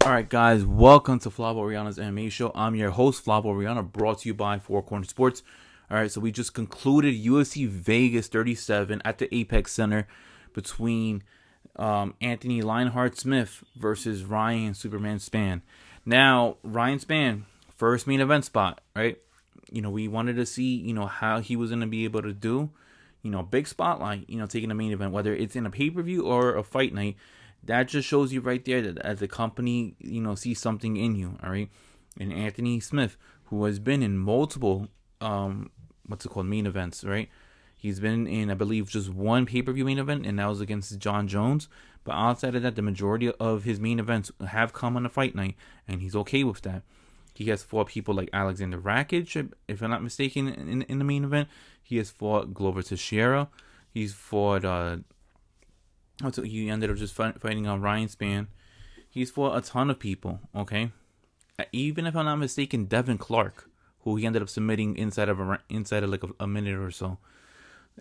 Alright guys, welcome to Flavo Rihanna's MMA show. I'm your host, Flavo Rihanna, brought to you by Four Corner Sports. Alright, so we just concluded UFC Vegas 37 at the Apex Center between Anthony Lionheart Smith versus Ryan Superman Spann. Now, Ryan Spann, first main event spot, right? We wanted to see, how he was going to be able to do, big spotlight, taking the main event, whether it's in a pay-per-view or a fight night. That just shows you right there that as the company, sees something in you, all right? And Anthony Smith, who has been in multiple, main events, right? He's been in, I believe, just one pay-per-view main event, and that was against John Jones. But outside of that, the majority of his main events have come on a fight night, and he's okay with that. He has fought people like Alexander Rakic, if I'm not mistaken, in the main event. He has fought Glover Teixeira. He's fought... So he ended up just fighting on Ryan Spann. He's fought a ton of people, okay? Even if I'm not mistaken, Devin Clark, who he ended up submitting inside of like a minute or so.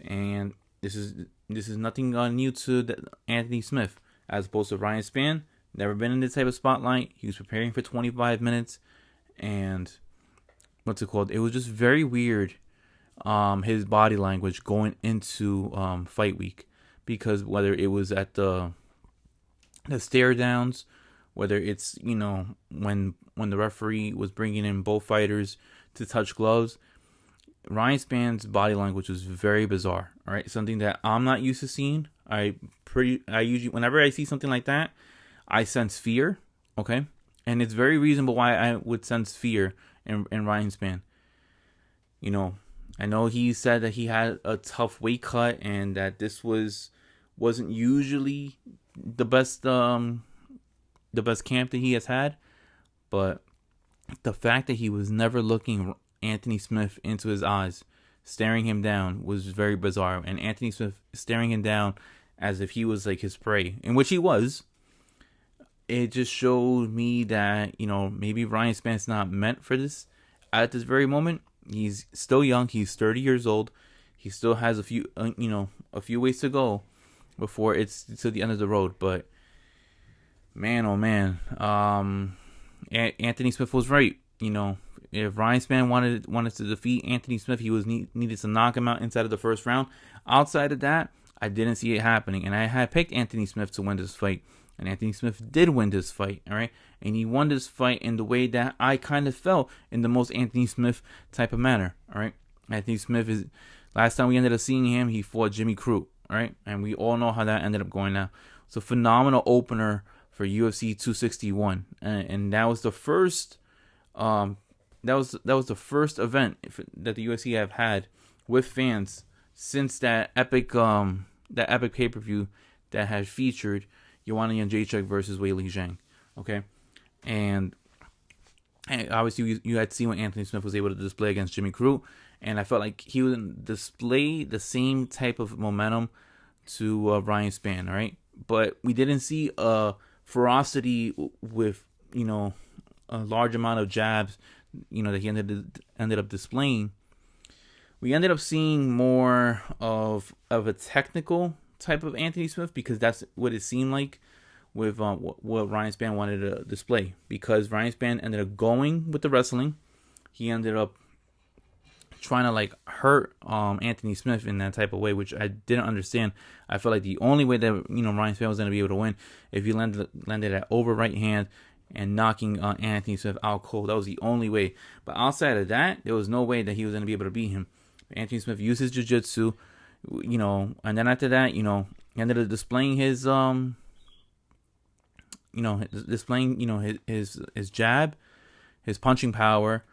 And this is nothing new to Anthony Smith, as opposed to Ryan Spann. Never been in this type of spotlight. He was preparing for 25 minutes, and it was just very weird. His body language going into fight week. Because whether it was at the stare downs, whether it's when the referee was bringing in both fighters to touch gloves, Ryan Spann's body language was very bizarre. All right, something that I'm not used to seeing. I usually, whenever I see something like that, I sense fear. Okay, and it's very reasonable why I would sense fear in Ryan Spann. I know he said that he had a tough weight cut and that this wasn't usually the best camp that he has had, but the fact that he was never looking Anthony Smith into his eyes, staring him down, was very bizarre. And Anthony Smith staring him down as if he was like his prey, in which he was. It just showed me that maybe Ryan Spann's not meant for this at this very moment. He's still young. He's 30 years old. He still has a few ways to go before it's to the end of the road. But man, oh man, Anthony Smith was right. If Ryan Spann wanted to defeat Anthony Smith, he was needed to knock him out inside of the first round. Outside of that, I didn't see it happening, and I had picked Anthony Smith to win this fight, and Anthony Smith did win this fight. All right, and he won this fight in the way that I kind of felt in the most Anthony Smith type of manner. All right, Anthony Smith is. Last time we ended up seeing him, he fought Jimmy Crute. All right, and we all know how that ended up going now. It's a phenomenal opener for UFC 261, and that was the first, that was the first event that the UFC have had with fans since that epic pay-per-view that had featured Joanna Jędrzejczyk versus Weili Zhang. Okay, and obviously you had seen what Anthony Smith was able to display against Jimmy Crute. And I felt like he would display the same type of momentum to Ryan Spann, all right? But we didn't see a ferocity with, a large amount of jabs, that he ended up displaying. We ended up seeing more of a technical type of Anthony Smith, because that's what it seemed like with what Ryan Spann wanted to display. Because Ryan Spann ended up going with the wrestling. He ended up trying to hurt Anthony Smith in that type of way, which I didn't understand. I felt like the only way that Ryan Spann was going to be able to win if he landed that over right hand and knocking Anthony Smith out cold. That was the only way. But outside of that, there was no way that he was going to be able to beat him. Anthony Smith used his jiu-jitsu, and then after that, he ended up displaying his his jab, his punching power.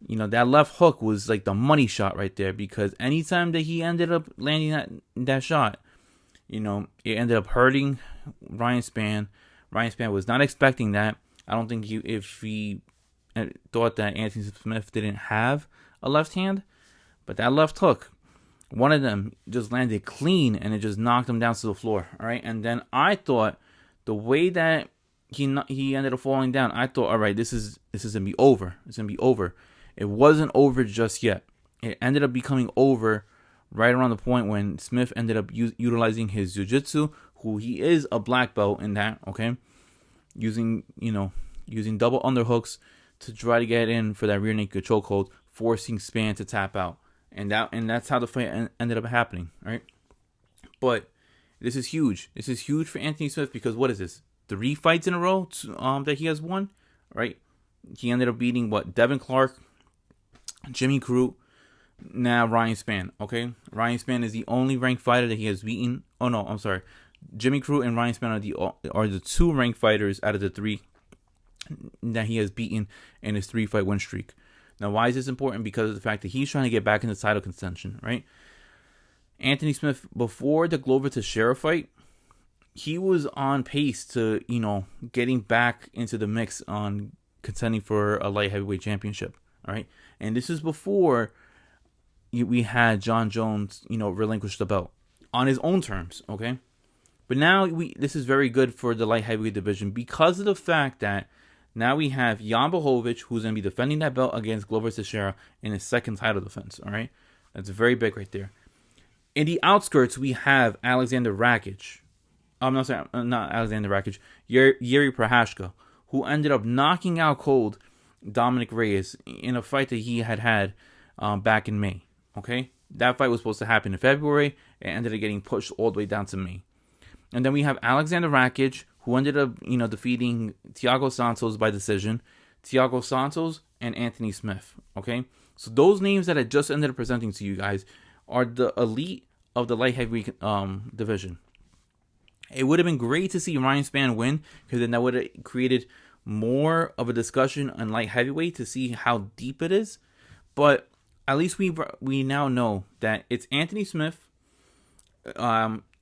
That left hook was like the money shot right there, because anytime that he ended up landing that shot, it ended up hurting Ryan Spann. Ryan Spann was not expecting that. I don't think if he thought that Anthony Smith didn't have a left hand, but that left hook, one of them just landed clean and it just knocked him down to the floor. All right, and then I thought the way that he ended up falling down, I thought, all right, this is gonna be over. It's gonna be over. It wasn't over just yet. It ended up becoming over right around the point when Smith ended up utilizing his jiu-jitsu, who he is a black belt in that, okay? using double underhooks to try to get in for that rear naked chokehold, forcing Spann to tap out, and that's how the fight ended up happening, right? But this is huge. This is huge for Anthony Smith because what is this? 3 fights in a row that he has won, right? He ended up beating Devin Clark, Jimmy Crute, now Ryan Spann. Okay, Ryan Spann is the only ranked fighter that he has beaten. Oh no, I'm sorry. Jimmy Crute and Ryan Spann are the 2 ranked fighters out of the 3 that he has beaten in his 3-fight win streak. Now, why is this important? Because of the fact that he's trying to get back into title contention, right? Anthony Smith, before the Glover Teixeira fight, he was on pace to, getting back into the mix on contending for a light heavyweight championship, all right? And this is before we had John Jones, relinquish the belt on his own terms, okay? But now this is very good for the light heavyweight division because of the fact that now we have Jan Blachowicz, who's going to be defending that belt against Glover Teixeira in his second title defense, all right? That's very big right there. In the outskirts, we have Alexander Rakic. Not Alexander Rakic. Yuri Prochazka, who ended up knocking out cold Dominic Reyes in a fight that he had back in May. Okay? That fight was supposed to happen in February. It ended up getting pushed all the way down to May. And then we have Alexander Rakic, who ended up, defeating Thiago Santos by decision. Thiago Santos and Anthony Smith. Okay? So those names that I just ended up presenting to you guys are the elite of the light heavyweight division. It would have been great to see Ryan Spann win, because then that would have created more of a discussion on light heavyweight to see how deep it is. But at least we now know that it's Anthony Smith.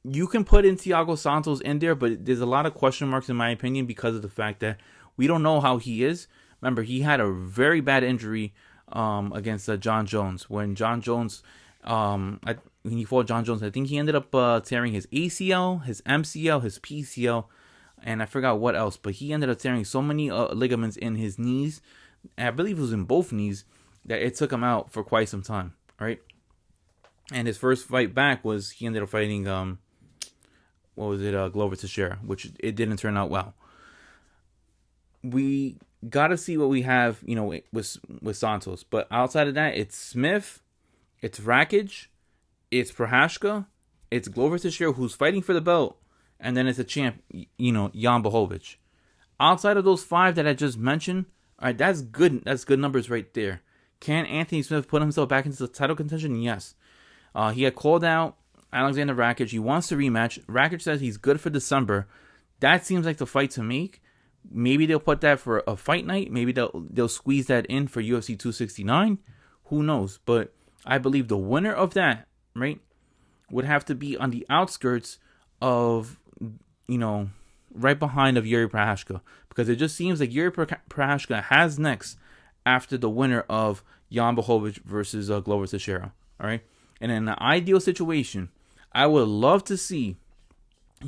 You can put in Thiago Santos in there, but there's a lot of question marks in my opinion because of the fact that we don't know how he is. Remember, he had a very bad injury against John Jones. When John Jones, when he fought John Jones, I think he ended up tearing his ACL, his MCL, his PCL, and I forgot what else. But he ended up tearing so many ligaments in his knees, and I believe it was in both knees, that it took him out for quite some time. All right. And his first fight back was he ended up fighting Glover Teixeira, which it didn't turn out well. We got to see what we have, with Santos. But outside of that, it's Smith, it's Rakic, it's Prochazka, it's Glover Teixeira, who's fighting for the belt, and then it's a champ, Jan Blachowicz. Outside of those 5 that I just mentioned, all right, that's good. That's good numbers right there. Can Anthony Smith put himself back into the title contention? Yes. He had called out Alexander Rakic. He wants to rematch. Rakic says he's good for December. That seems like the fight to make. Maybe they'll put that for a fight night. Maybe they'll squeeze that in for UFC 269. Who knows? But I believe the winner of that, right, would have to be on the outskirts of, right behind of Yuri Prochazka. Because it just seems like Yuri Prochazka has next after the winner of Jan Blachowicz versus Glover Teixeira. All right? And in an ideal situation, I would love to see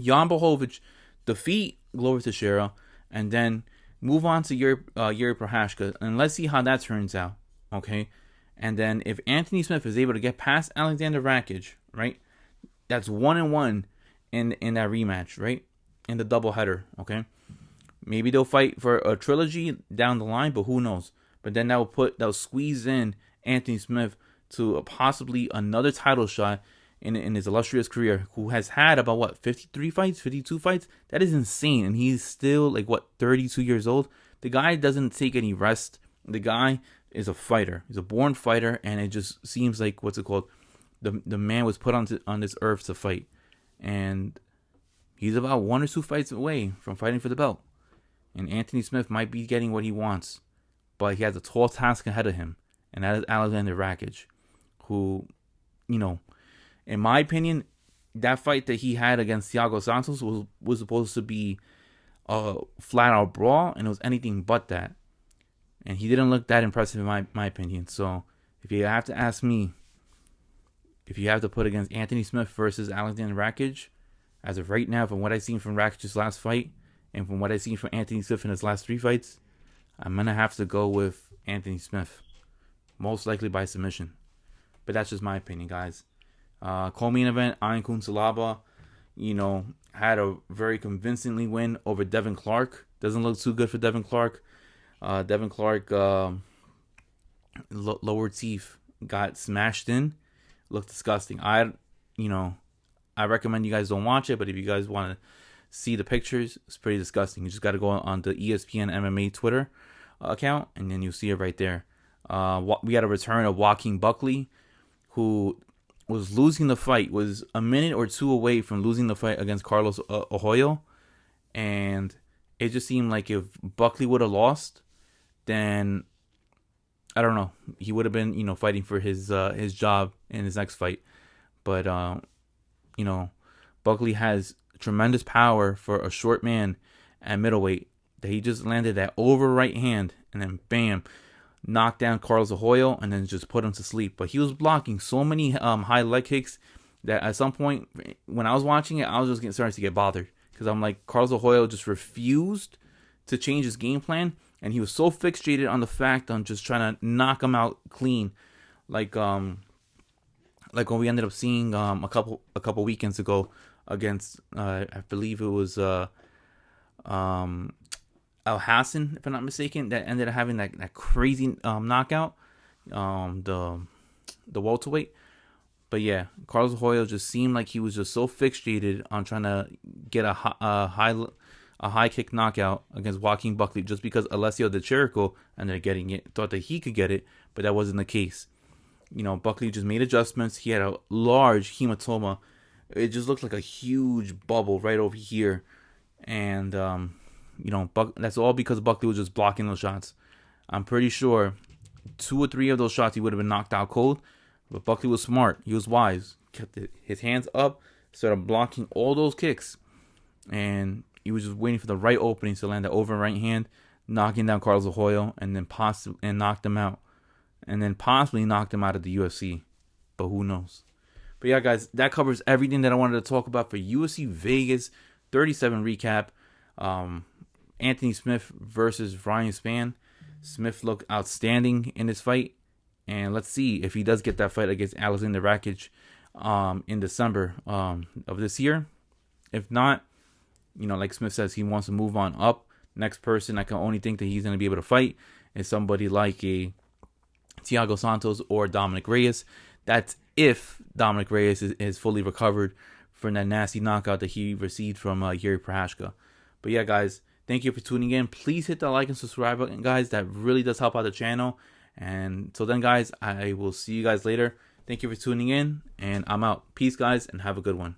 Jan Blachowicz defeat Glover Teixeira and then move on to Yuri Prochazka. And let's see how that turns out. Okay? And then if Anthony Smith is able to get past Alexander Rakic, right? That's 1-1 in that rematch, right? In the doubleheader, okay? Maybe they'll fight for a trilogy down the line, but who knows? But then that'll squeeze in Anthony Smith to possibly another title shot in his illustrious career, who has had about 53 fights, 52 fights. That is insane, and he's still 32 years old. The guy doesn't take any rest. The guy is a fighter. He's a born fighter, and it just seems like the man was put on this earth to fight, and he's about 1 or 2 fights away from fighting for the belt. And Anthony Smith might be getting what he wants, but he has a tall task ahead of him, and that is Alexander Rakic, who, in my opinion, that fight that he had against Thiago Santos was supposed to be a flat-out brawl, and it was anything but that. And he didn't look that impressive in my opinion. So if you have to ask me, if you have to put against Anthony Smith versus Alexander Rakic, as of right now, from what I've seen from Rakic's last fight, and from what I've seen from Anthony Smith in his last 3 fights, I'm going to have to go with Anthony Smith. Most likely by submission. But that's just my opinion, guys. Co-main event, Ankun Salaba, had a very convincingly win over Devin Clark. Doesn't look too good for Devin Clark. Devin Clark, lower teeth got smashed in. Looked disgusting. I recommend you guys don't watch it, but if you guys want to see the pictures, it's pretty disgusting. You just got to go on the ESPN MMA Twitter account, and then you'll see it right there. We got a return of Joaquin Buckley, who was losing the fight, was a minute or two away from losing the fight against Carlos Arroyo, and it just seemed like if Buckley would have lost, then I don't know, he would have been fighting for his job in his next fight. But Buckley has tremendous power for a short man at middleweight. That he just landed that over right hand and then bam, knocked down Carlos Arroyo and then just put him to sleep. But he was blocking so many high leg kicks that at some point when I was watching it, I was just starting to get bothered, because I'm like, Carlos Arroyo just refused to change his game plan, and he was so fixated on the fact on just trying to knock him out clean, like when we ended up seeing a couple weekends ago against I believe it was Al Hassan, if I'm not mistaken, that ended up having that crazy knockout, the welterweight. But yeah, Carlos Arroyo just seemed like he was just so fixated on trying to get a high kick knockout against Joaquin Buckley, just because Alessio Di Chirico ended up getting it, thought that he could get it, but that wasn't the case. Buckley just made adjustments. He had a large hematoma. It just looked like a huge bubble right over here, and that's all because Buckley was just blocking those shots. I'm pretty sure 2 or 3 of those shots he would have been knocked out cold, but Buckley was smart. He was wise. Kept his hands up, started blocking all those kicks, and he was just waiting for the right opening to land the over right hand, knocking down Carlos Arroyo, and then knocked him out, and then possibly knocked him out of the UFC. But who knows? But yeah, guys, that covers everything that I wanted to talk about for UFC Vegas 37 recap. Anthony Smith versus Ryan Spann. Smith looked outstanding in this fight, and let's see if he does get that fight against Alexander Rakic in December of this year. If not, like Smith says, he wants to move on up. Next person I can only think that he's going to be able to fight is somebody like a Thiago Santos or Dominic Reyes. That's if Dominic Reyes is fully recovered from that nasty knockout that he received from Yuri Prochazka. But yeah, guys, thank you for tuning in. Please hit the like and subscribe button, guys. That really does help out the channel. And so then, guys, I will see you guys later. Thank you for tuning in, and I'm out. Peace, guys, and have a good one.